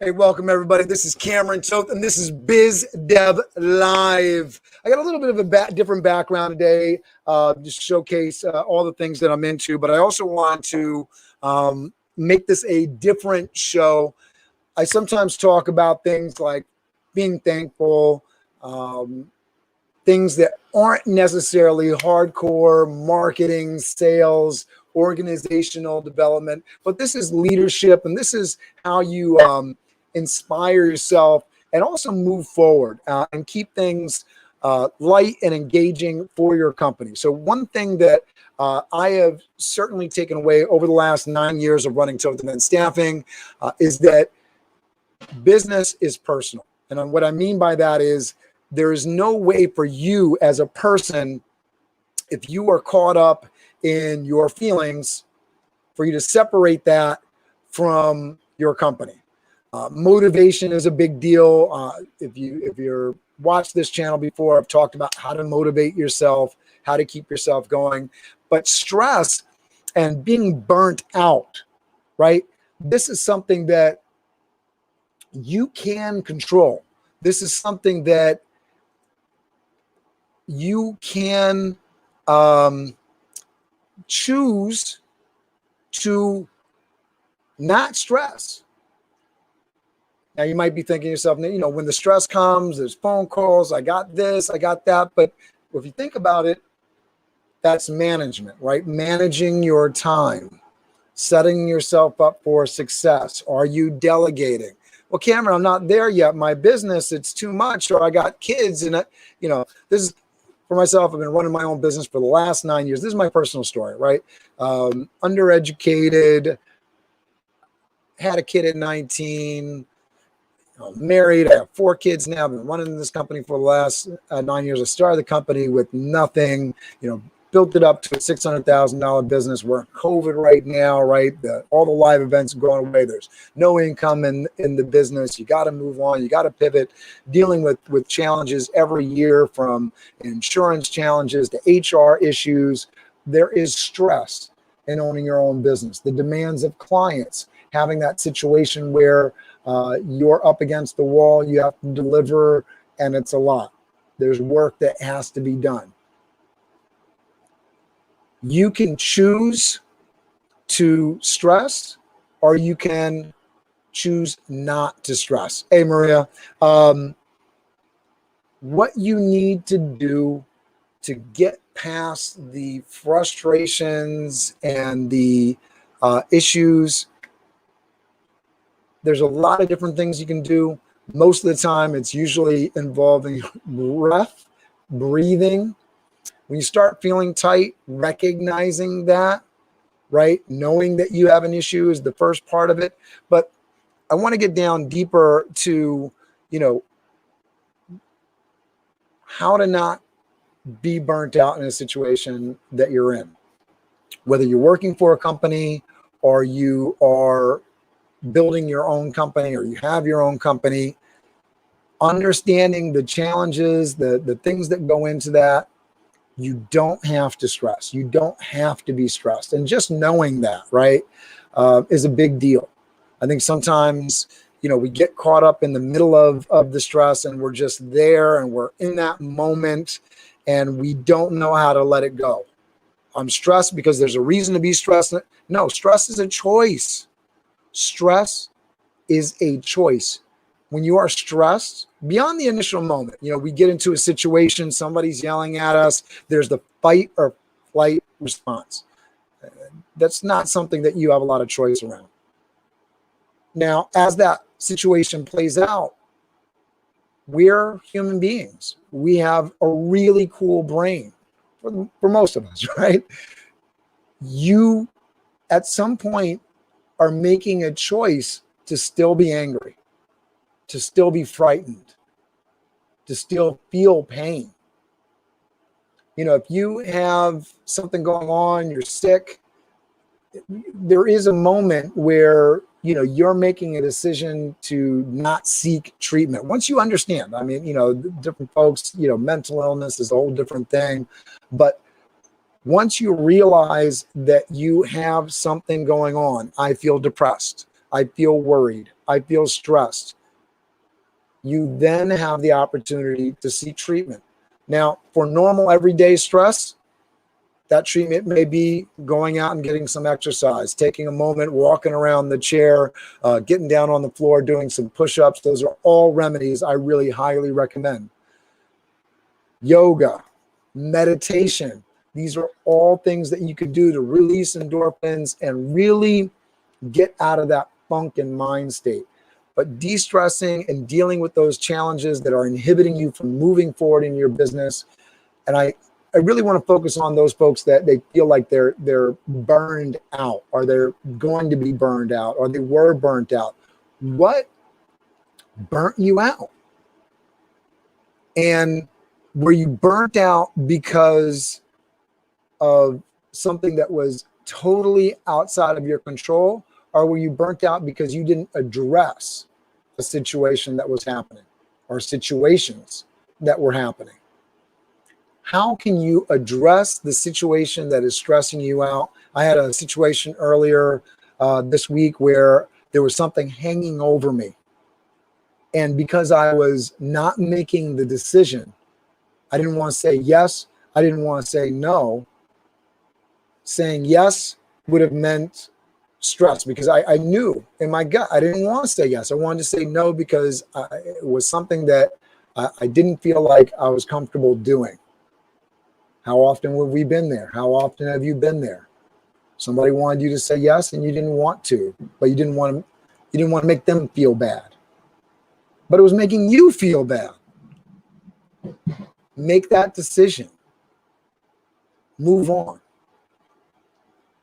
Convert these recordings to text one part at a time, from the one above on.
Hey, welcome everybody. This is Cameron Toth, and this is Biz Dev Live. I got a little bit of a different background today, just showcase all the things that I'm into. But I also want to make this a different show. I sometimes talk about things like being thankful, things that aren't necessarily hardcore marketing, sales, organizational development, but this is leadership, and this is how you inspire yourself and also move forward and keep things light and engaging for your company. So one thing that I have certainly taken away over the last 9 years of running Toth and Staffing is that business is personal. And what I mean by that is there is no way for you as a person, if you are caught up in your feelings, for you to separate that from your company. Motivation is a big deal. If you're watched this channel before, I've talked about how to motivate yourself, how to keep yourself going. But stress and being burnt out, right? This is something that you can control. This is something that you can choose to not stress. Now, you might be thinking to yourself, when the stress comes, there's phone calls, I got this, I got that. But if you think about it, that's management, right? Managing your time, setting yourself up for success. Are you delegating? Well, Cameron, I'm not there yet. My business, it's too much, or I got kids. And, this is for myself. I've been running my own business for the last 9 years. This is my personal story, right? Undereducated, had a kid at 19, married. I have 4 kids now. I've been running this company for the last 9 years. I started the company with nothing, built it up to a $600,000 business. We're in COVID right now, right? All the live events are going away. There's no income in the business. You got to move on. You got to pivot, dealing with challenges every year, from insurance challenges to HR issues. There is stress in owning your own business. The demands of clients, having that situation where you're up against the wall, you have to deliver, and it's a lot. There's work that has to be done. You can choose to stress, or you can choose not to stress. Hey, Maria, what you need to do to get past the frustrations and the issues, there's a lot of different things you can do. Most of the time, it's usually involving breath, breathing. When you start feeling tight, recognizing that, right? Knowing that you have an issue is the first part of it. But I want to get down deeper to, how to not be burnt out in a situation that you're in. Whether you're working for a company, or you are building your own company, or you have your own company, understanding the challenges, the things that go into that. You don't have to stress. You don't have to be stressed. And just knowing that, right, is a big deal. I think sometimes, we get caught up in the middle of the stress, and we're just there, and we're in that moment, and we don't know how to let it go. I'm stressed because there's a reason to be stressed. No, stress is a choice. Stress is a choice. When you are stressed, beyond the initial moment, we get into a situation, somebody's yelling at us, there's the fight or flight response. That's not something that you have a lot of choice around. Now, as that situation plays out, we're human beings. We have a really cool brain for most of us, right? You, at some point, are making a choice to still be angry, to still be frightened, to still feel pain. If you have something going on, you're sick, there is a moment where, you're making a decision to not seek treatment. Once you understand, different folks, mental illness is a whole different thing. But once you realize that you have something going on, I feel depressed, I feel worried, I feel stressed. You then have the opportunity to seek treatment. Now, for normal everyday stress, that treatment may be going out and getting some exercise, taking a moment, walking around the chair, getting down on the floor, doing some push-ups. Those are all remedies I really highly recommend. Yoga, meditation. These are all things that you could do to release endorphins and really get out of that funk and mind state. But de-stressing and dealing with those challenges that are inhibiting you from moving forward in your business. And I really want to focus on those folks that they feel like they're burned out, or they're going to be burned out, or they were burnt out. What burnt you out? And were you burnt out because of something that was totally outside of your control? Or were you burnt out because you didn't address a situation that was happening, or situations that were happening? How can you address the situation that is stressing you out? I had a situation earlier this week where there was something hanging over me. And because I was not making the decision, I didn't want to say yes, I didn't want to say no. Saying yes would have meant stress, because I knew in my gut I didn't want to say yes. I wanted to say no because it was something that I didn't feel like I was comfortable doing. How often have we been there? How often have you been there? Somebody wanted you to say yes and you didn't want to, but you didn't want to make them feel bad. But it was making you feel bad. Make that decision. Move on.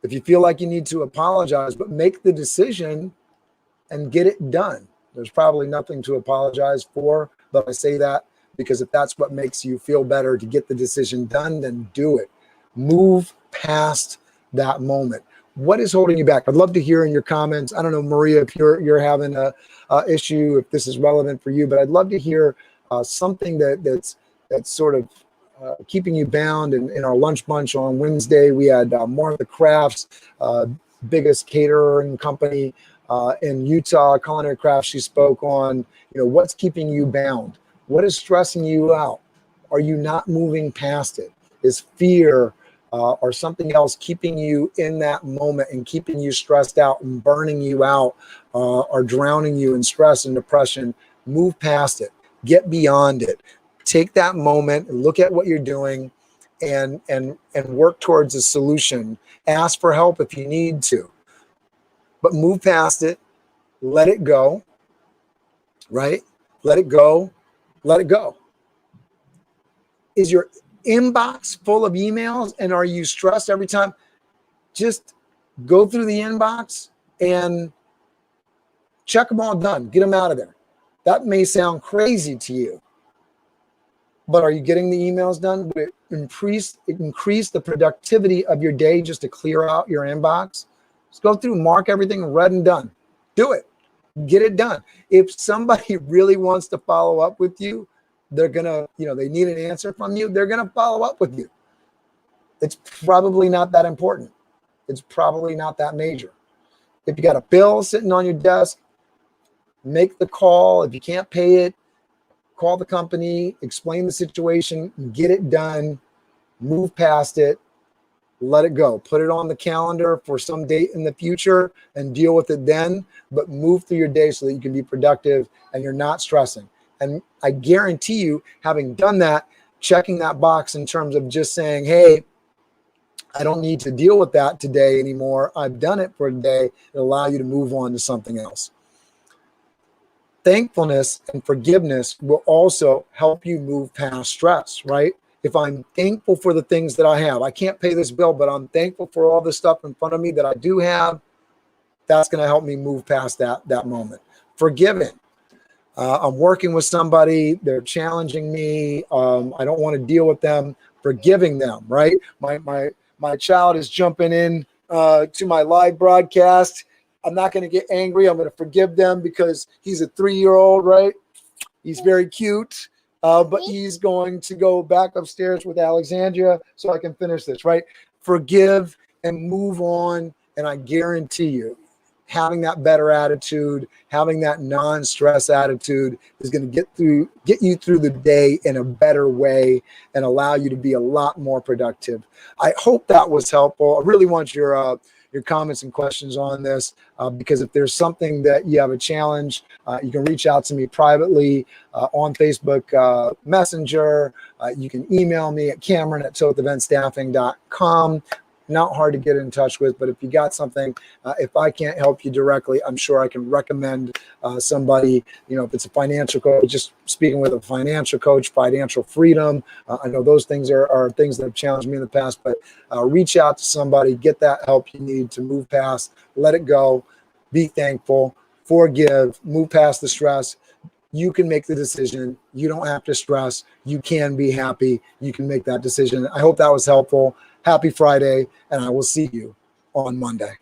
If you feel like you need to apologize, but make the decision and get it done. There's probably nothing to apologize for, but I say that because if that's what makes you feel better to get the decision done, then do it. Move past that moment. What is holding you back? I'd love to hear in your comments. I don't know, Maria, if you're having a issue, if this is relevant for you, but I'd love to hear something that's sort of keeping you bound. In our lunch bunch on Wednesday, we had Martha Crafts, biggest catering company in Utah, Culinary Crafts. She spoke on, what's keeping you bound? What is stressing you out? Are you not moving past it? Is fear or something else keeping you in that moment and keeping you stressed out and burning you out or drowning you in stress and depression? Move past it. Get beyond it. Take that moment and look at what you're doing and work towards a solution. Ask for help if you need to. But move past it. Let it go. Right? Let it go. Let it go. Is your inbox full of emails and are you stressed every time? Just go through the inbox and check them all done. Get them out of there. That may sound crazy to you, but are you getting the emails done? Would it increase the productivity of your day just to clear out your inbox? Just go through, mark everything read and done. Do it. Get it done. If somebody really wants to follow up with you, they're going to, they need an answer from you, they're going to follow up with you. It's probably not that important. It's probably not that major. If you got a bill sitting on your desk, make the call. If you can't pay it, call the company, explain the situation, get it done, move past it, let it go. Put it on the calendar for some date in the future and deal with it then, but move through your day so that you can be productive and you're not stressing. And I guarantee you, having done that, checking that box in terms of just saying, hey, I don't need to deal with that today anymore. I've done it for today. It'll allow you to move on to something else. Thankfulness and forgiveness will also help you move past stress, right? If I'm thankful for the things that I have, I can't pay this bill, but I'm thankful for all the stuff in front of me that I do have, that's going to help me move past that moment. Forgiving. I'm working with somebody, they're challenging me. I don't want to deal with them. Forgiving them, right? My child is jumping in to my live broadcast. I'm not going to get angry. I'm going to forgive them because he's a 3-year-old, right? He's very cute, but he's going to go back upstairs with Alexandria so I can finish this, right? Forgive and move on. And I guarantee you, having that better attitude, having that non-stress attitude is going to get you through the day in a better way and allow you to be a lot more productive. I hope that was helpful. I really want your comments and questions on this, because if there's something that you have a challenge, you can reach out to me privately on Facebook Messenger. You can email me at Cameron@totheventstaffing.com. Not hard to get in touch with, but if you got something, if I can't help you directly, I'm sure I can recommend somebody. If it's a financial coach, just speaking with a financial coach, financial freedom. I know those things are things that have challenged me in the past, but reach out to somebody, get that help you need to move past, let it go, be thankful, forgive, move past the stress. You can make the decision. You don't have to stress. You can be happy. You can make that decision. I hope that was helpful. Happy Friday, and I will see you on Monday.